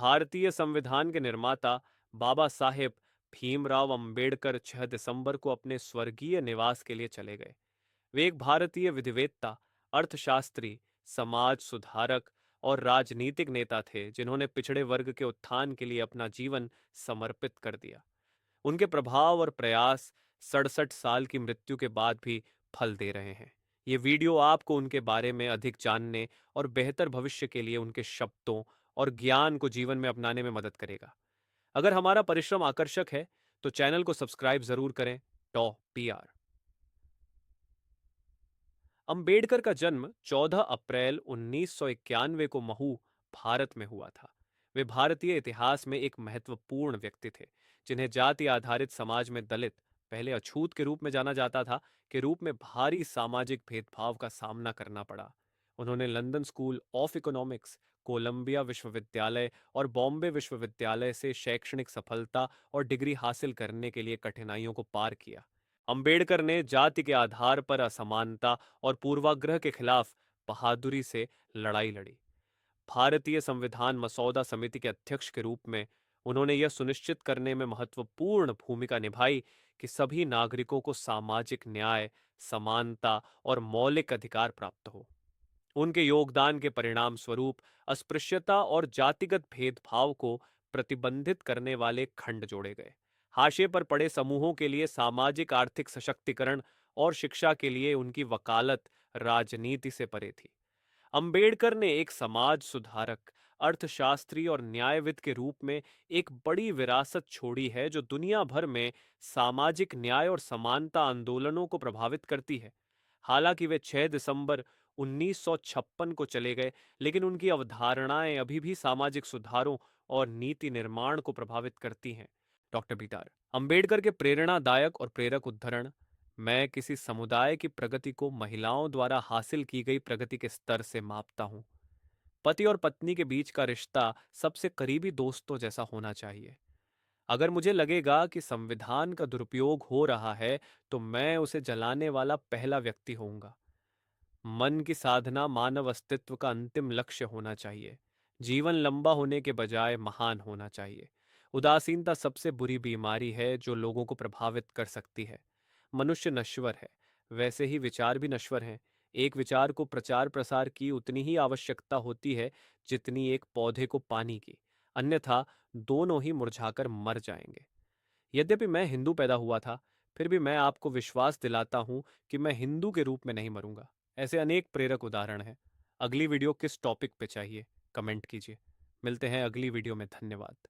भारतीय संविधान के निर्माता बाबा साहेब भीमराव अंबेडकर 6 दिसंबर को अपने स्वर्गीय निवास के लिए चले गए। वे एक भारतीय विधिवेत्ता, अर्थशास्त्री, समाज सुधारक और राजनीतिक नेता थे जिन्होंने पिछड़े वर्ग के उत्थान के लिए अपना जीवन समर्पित कर दिया। उनके प्रभाव और प्रयास 67 साल की मृत्यु के बाद भी फल दे रहे हैं। ये वीडियो आपको उनके बारे में अधिक जानने और बेहतर भविष्य के लिए उनके शब्दों और ज्ञान को जीवन में अपनाने में मदद करेगा। अगर हमारा परिश्रम आकर्षक है तो चैनल को सब्सक्राइब जरूर करें। टॉ पीआर। अंबेडकर का जन्म 14 अप्रैल 1991 को महू, भारत में हुआ था। वे भारतीय इतिहास में एक महत्वपूर्ण व्यक्ति थे, जिन्हें जाति आधारित समाज में दलित, पहले अछूत के रूप में जाना जाता था, के रूप में भारी सामाजिक भेदभाव का सामना करना पड़ा। उन्होंने London School of Economics, Columbia विश्वविद्यालय और बॉम्बे विश्वविद्यालय से शैक्षणिक सफलता और डिग्री हासिल करने के लिए कठिनाइयों को पार किया। अंबेडकर ने जाति के आधार पर असमानता और पूर्वाग्रह के खिलाफ बहादुरी से लड़ाई लड़ी। भारतीय संविधान मसौदा समिति के अध्यक्ष के रूप में उन्होंने यह सुनिश्चित करने में महत्वपूर्ण भूमिका निभाई कि सभी नागरिकों को सामाजिक न्याय, समानता और मौलिक अधिकार प्राप्त हो। उनके योगदान के परिणाम स्वरूप अस्पृश्यता और जातिगत भेदभाव को प्रतिबंधित करने वाले खंड जोड़े गए। हाशिए पर पड़े समूहों के लिए सामाजिक आर्थिक सशक्तिकरण और शिक्षा के लिए उनकी वकालत राजनीति से परे थी। अंबेडकर ने एक समाज सुधारक, अर्थशास्त्री और न्यायविद के रूप में एक बड़ी विरासत छोड़ी है जो दुनिया भर में सामाजिक न्याय और समानता आंदोलनों को प्रभावित करती है। हालांकि वे 6 दिसंबर 1956 को चले गए, लेकिन उनकी अवधारणाएं अभी भी सामाजिक सुधारों और नीति निर्माण को प्रभावित करती हैं। डॉक्टर बीटार अंबेडकर के प्रेरणादायक और प्रेरक उद्धरण। मैं किसी समुदाय की प्रगति को महिलाओं द्वारा हासिल की गई प्रगति के स्तर से मापता हूं। पति और पत्नी के बीच का रिश्ता सबसे करीबी दोस्तों जैसा होना चाहिए। अगर मुझे लगेगा कि संविधान का दुरुपयोग हो रहा है तो मैं उसे जलाने वाला पहला व्यक्ति होऊंगा। मन की साधना मानव अस्तित्व का अंतिम लक्ष्य होना चाहिए। जीवन लंबा होने के बजाय महान होना चाहिए। उदासीनता सबसे बुरी बीमारी है जो लोगों को प्रभावित कर सकती है। मनुष्य नश्वर है, वैसे ही विचार भी नश्वर हैं। एक विचार को प्रचार प्रसार की उतनी ही आवश्यकता होती है जितनी एक पौधे को पानी की, अन्यथा दोनों ही मुरझाकर मर जाएंगे। यद्यपि मैं हिंदू पैदा हुआ था, फिर भी मैं आपको विश्वास दिलाता हूं कि मैं हिंदू के रूप में नहीं मरूंगा। ऐसे अनेक प्रेरक उदाहरण हैं। अगली वीडियो किस टॉपिक पे चाहिए, कमेंट कीजिए। मिलते हैं अगली वीडियो में। धन्यवाद।